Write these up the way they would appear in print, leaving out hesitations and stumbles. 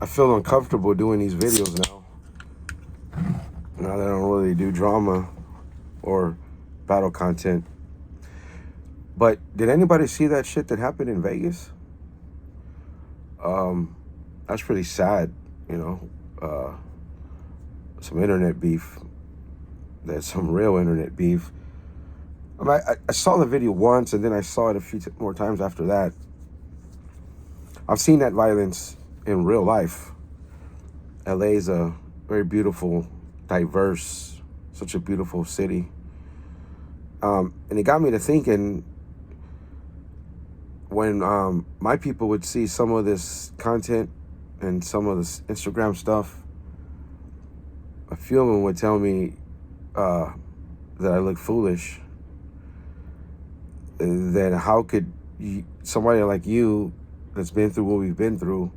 I feel uncomfortable doing these videos now. Now that I don't really do drama or battle content. But did anybody see that shit that happened in Vegas? That's pretty sad, you know. Some internet beef. There's some real internet beef. I saw the video once, and then I saw it a few more times after that. I've seen that violence in real life. LA is a very beautiful, diverse, such a beautiful city. And it got me to thinking, when my people would see some of this content and some of this Instagram stuff, a few of them would tell me that I look foolish. Then how could somebody like you, that's been through what we've been through,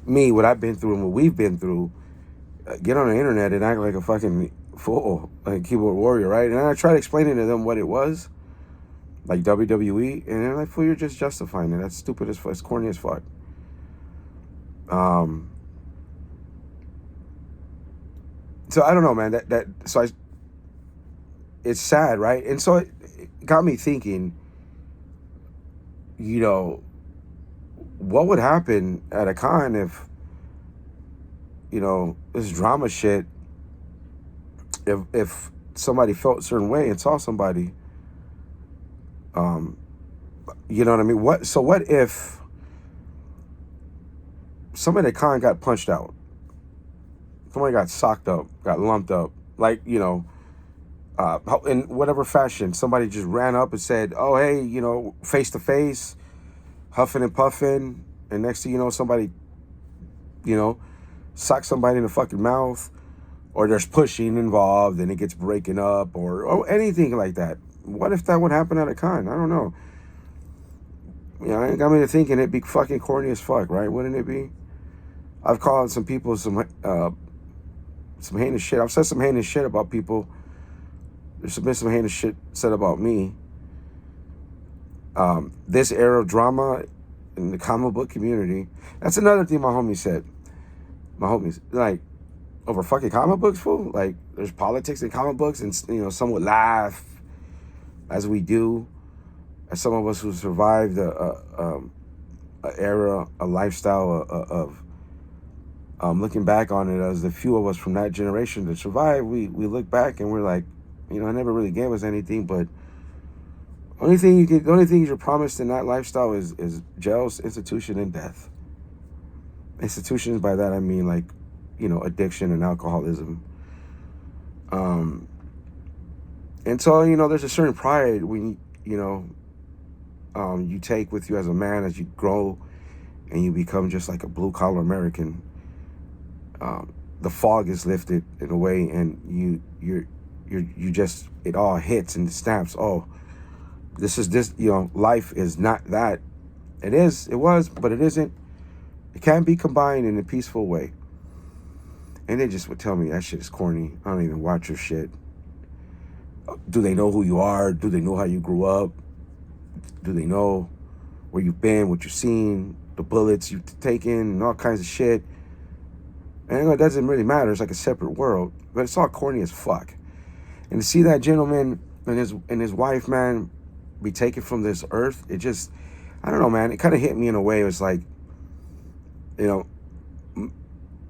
me, what I've been through and what we've been through, get on the internet and act like a fucking fool, like a keyboard warrior, right? And I tried explaining to them what it was, like WWE, and they're like, fool, you're just justifying it. That's stupid as fuck. It's corny as fuck. So I don't know, man. It's sad, right? And so it got me thinking, you know, what would happen at a con if, you know, this drama shit, if somebody felt a certain way and saw somebody, you know what I mean? What if somebody at a con got punched out? Somebody got socked up, got lumped up, like, you know, in whatever fashion. Somebody just ran up and said, oh, hey, you know, face to face, huffing and puffing, and next thing you know, somebody, you know, sock somebody in the fucking mouth, or there's pushing involved and it gets breaking up, or anything like that. What if that would happen at a con? I don't know. You know, it got me to thinking it'd be fucking corny as fuck, right? Wouldn't it be? I've called some people some heinous shit. I've said some heinous shit about people. There's been some heinous shit said about me. This era of drama in the comic book community. That's another thing my homie said. My homies, like, over fucking comic books, fool? Like, there's politics in comic books, and, you know, some would laugh, as we do, as some of us who survived a era, a lifestyle of looking back on it, as the few of us from that generation that survived, we look back and we're like, you know, it never really gave us anything, but the only thing you're promised in that lifestyle is jail, institution, and death. Institutions, by that I mean, like, you know, addiction and alcoholism. And so, you know, there's a certain pride when, you know, you take with you as a man as you grow and you become just like a blue collar American. The fog is lifted in a way, and you just, it all hits and snaps. Oh, this, you know, life is not that. It was, but it isn't. It can be combined in a peaceful way. And they just would tell me that shit is corny. I don't even watch your shit. Do they know who you are? Do they know how you grew up? Do they know where you've been, what you've seen, the bullets you've taken, and all kinds of shit? And it doesn't really matter. It's like a separate world. But it's all corny as fuck. And to see that gentleman and his wife, man, be taken from this earth, it just, I don't know, man. It kind of hit me in a way. It was like, you know,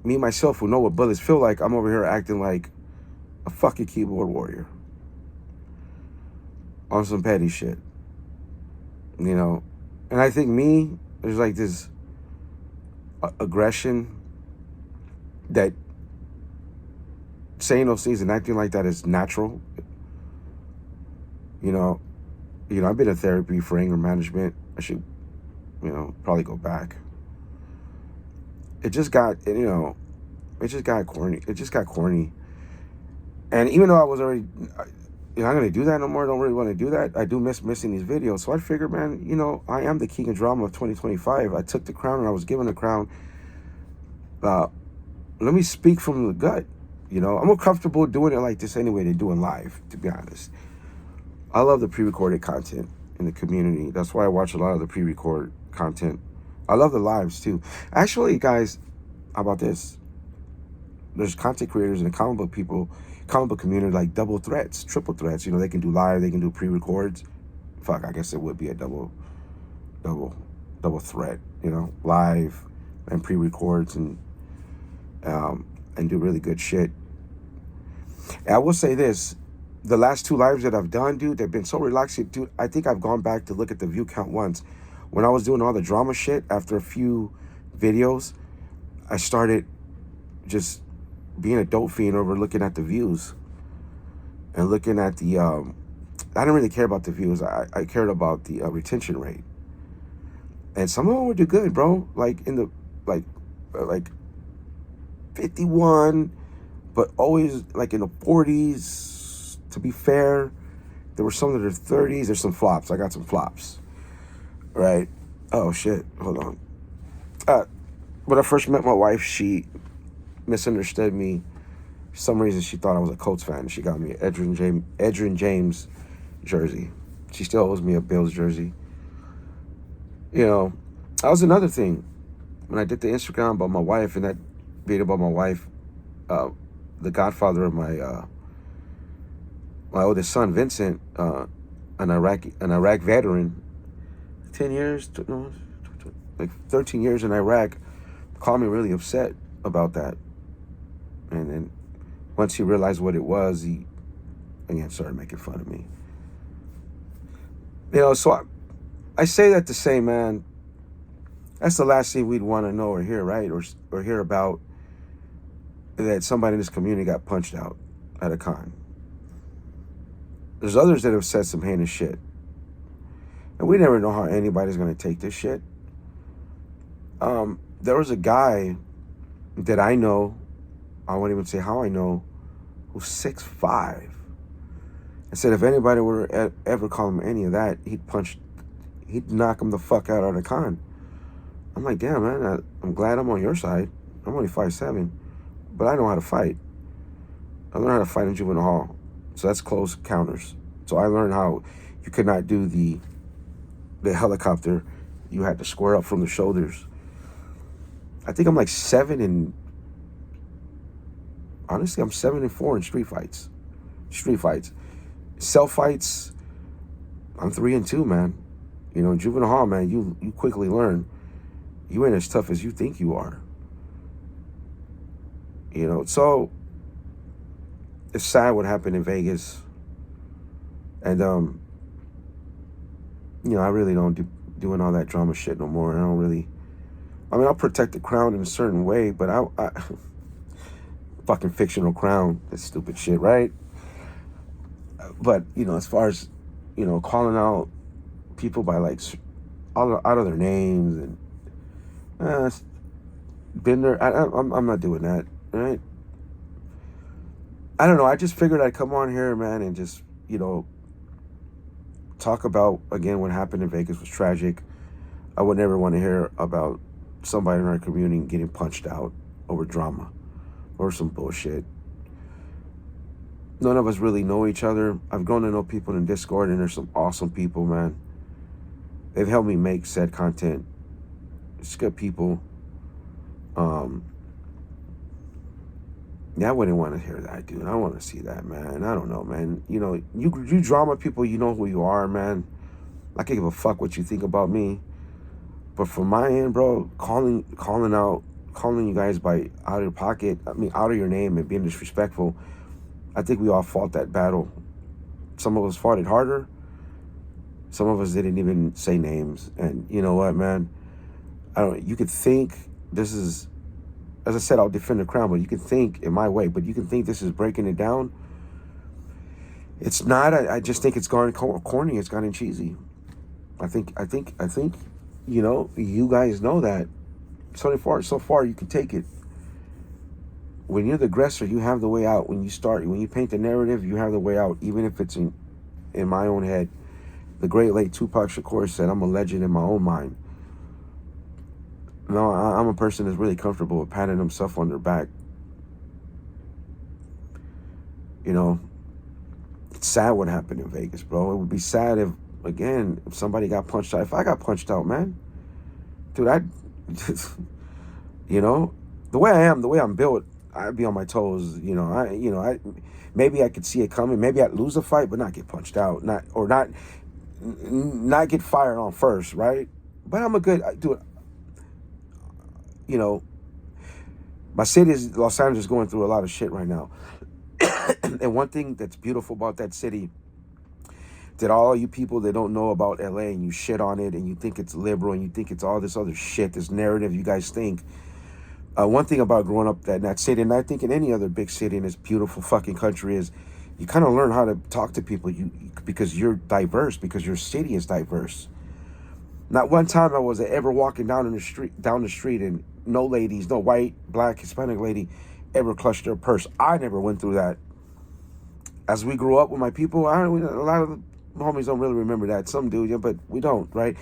me, myself, who know what bullets feel like, I'm over here acting like a fucking keyboard warrior on some petty shit, you know. And I think there's like this aggression that saying those things and acting like that is natural. You know, I've been in therapy for anger management. I should, you know, probably go back. It just got, you know, corny. It just got corny. And even though I was already, you know, I'm going to do that no more. I don't really want to do that. I do miss missing these videos. So I figured, man, you know, I am the king of drama of 2025. I took the crown and I was given the crown. Let me speak from the gut. You know, I'm more comfortable doing it like this anyway than doing live, to be honest. I love the pre-recorded content in the community. That's why I watch a lot of the pre-recorded content. I love the lives too. Actually, guys, How about this? There's content creators and the comic book community, like double threats, triple threats. You know, they can do live, they can do pre-records. Fuck, I guess it would be a double, double threat. You know, live and pre-records and do really good shit. And I will say this: the last 2 lives that I've done, dude, they've been so relaxing, dude. I think I've gone back to look at the view count once. When I was doing all the drama shit, after a few videos, I started just being a dope fiend over looking at the views and looking at the I didn't really care about the views. I cared about the retention rate, and some of them would do good, bro. Like in the like 51, but always like in the 40s. To be fair, there were some that are 30s. There's some flops. I got some flops, right? Oh shit, hold on. When I first met my wife, she misunderstood me. For some reason, she thought I was a Colts fan. She got me an Edgerrin James jersey. She still owes me a Bills jersey. You know, that was another thing. When I did the Instagram about my wife and that video about my wife, the godfather of my oldest son, Vincent, an Iraq veteran, 10 years, no, like 13 years in Iraq, called me really upset about that. And then once he realized what it was, he again started making fun of me. You know, so I say that to say, man, that's the last thing we'd want to know or hear, right? Or hear about that somebody in this community got punched out at a con. There's others that have said some heinous shit. And we never know how anybody's going to take this shit. There was a guy that I know, I won't even say how I know, who's 6'5". I said if anybody were to ever call him any of that, he'd knock him the fuck out the con. I'm like, damn, man, I'm glad I'm on your side. I'm only 5'7", but I know how to fight. I learned how to fight in juvenile hall. So that's close counters. So I learned how you could not do the helicopter. You had to square up from the shoulders. I think I'm like 7 and... Honestly, I'm 7-4 in street fights. Self fights, I'm 3-2, man. You know, in juvenile hall, man, you quickly learn you ain't as tough as you think you are. You know, so it's sad what happened in Vegas. And you know, I really don't doing all that drama shit no more. I'll protect the crown in a certain way, but I fucking fictional crown, that's stupid shit, right? But, you know, as far as, you know, calling out people by like out of their names and been there, I'm not doing that, right? I don't know. I just figured I'd come on here, man, and just, you know, talk about, again, what happened in Vegas was tragic. I would never want to hear about somebody in our community getting punched out over drama or some bullshit. None of us really know each other. I've grown to know people in Discord, and there's some awesome people, man. They've helped me make said content. It's good people. Yeah, I wouldn't want to hear that, dude. I want to see that, man. I don't know, man. You know, you drama people, you know who you are, man. I can't give a fuck what you think about me. But from my end, bro, calling you guys by out of your pocket, out of your name and being disrespectful, I think we all fought that battle. Some of us fought it harder. Some of us didn't even say names. And you know what, man? You could think this is, as I said, I'll defend the crown, but you can think in my way, but you can think this is breaking it down. It's not. I just think it's gone corny. It's gotten cheesy. I think, you know, you guys know that. So far, you can take it. When you're the aggressor, you have the way out. When you paint the narrative, you have the way out, even if it's in my own head. The great late Tupac Shakur said, I'm a legend in my own mind. No, I'm a person that's really comfortable with patting himself on their back. You know, it's sad what happened in Vegas, bro. It would be sad if somebody got punched out. If I got punched out, man, dude, you know, The way I am, the way I'm built, I'd be on my toes. Maybe I could see it coming. Maybe I'd lose a fight, but not get punched out, not get fired on first, right? But I'm a good dude. You know, my city is Los Angeles going through a lot of shit right now. And one thing that's beautiful about that city, that all you people that don't know about LA and you shit on it and you think it's liberal and you think it's all this other shit, this narrative you guys think. One thing about growing up in that city, and I think in any other big city in this beautiful fucking country, is you kind of learn how to talk to people because you're diverse, because your city is diverse. Not one time I was ever walking down the street, and no ladies, no white, black, Hispanic lady ever clutched their purse. I never went through that. As we grew up with my people, a lot of the homies don't really remember that. Some do, yeah, but we don't, right?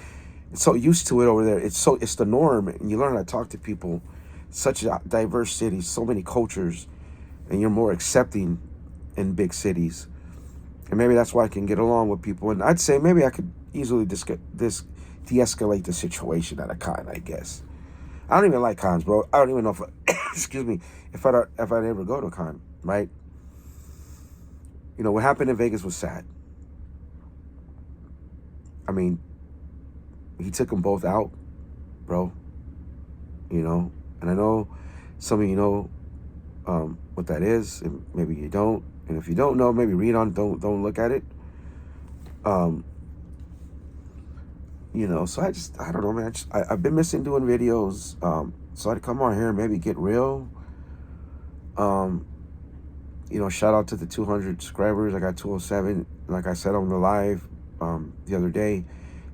It's so used to it over there. It's the norm, and you learn how to talk to people. Such a diverse city, so many cultures, and you're more accepting in big cities. And maybe that's why I can get along with people. And I'd say maybe I could easily de-escalate the situation at a con, I guess. I don't even like cons, bro. I don't even know if excuse me, if I'd ever go to a con, right? What happened in Vegas was sad. I mean, he took them both out, bro. And I know some of you know what that is, and maybe you don't. And if you don't know, maybe read on. Don't look at it. So I don't know, man. I've been missing doing videos. So I'd come on here and maybe get real. Shout out to the 200 subscribers. I got 207. Like I said on the live the other day.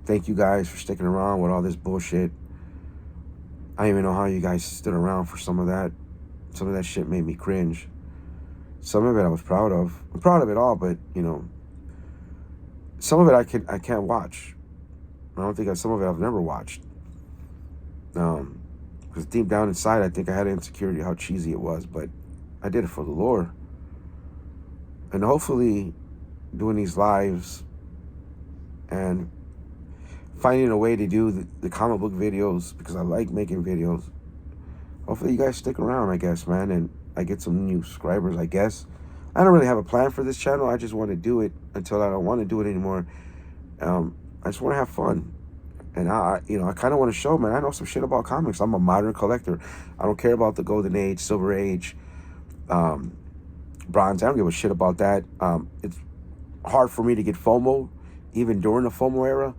Thank you guys for sticking around with all this bullshit. I don't even know how you guys stood around for some of that. Some of that shit made me cringe. Some of it I was proud of. I'm proud of it all, but some of it I can't watch. I don't think some of it I've never watched. Because deep down inside, I think I had insecurity how cheesy it was, but I did it for the lore. And hopefully, doing these lives and finding a way to do the comic book videos, because I like making videos. Hopefully you guys stick around, I guess, man, and I get some new subscribers, I guess. I don't really have a plan for this channel. I just want to do it until I don't want to do it anymore. I just want to have fun. And I kind of want to show, man, I know some shit about comics. I'm a modern collector. I don't care about the Golden Age, Silver Age, Bronze. I don't give a shit about that. It's hard for me to get FOMO, even during the FOMO era.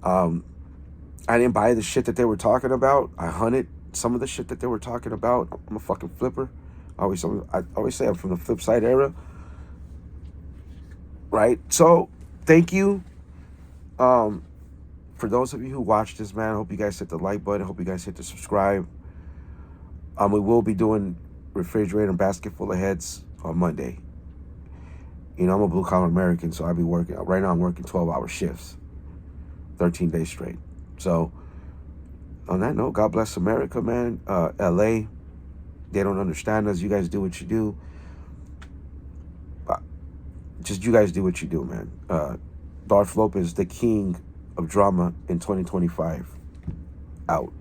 I didn't buy the shit that they were talking about. I hunted some of the shit that they were talking about. I'm a fucking flipper. I always say I'm from the flip side era. Right? So, thank you. For those of you who watched this, man, I hope you guys hit the like button. I hope you guys hit the subscribe. We will be doing refrigerator and basket full of heads on Monday. I'm a blue collar American, so I'll be working. Right now I'm working 12-hour shifts, 13 days straight. So on that note, God bless America, man. LA, they don't understand us. You guys do what you do. Just you guys do what you do, man. Darth Lopez, the king of drama in 2025. Out.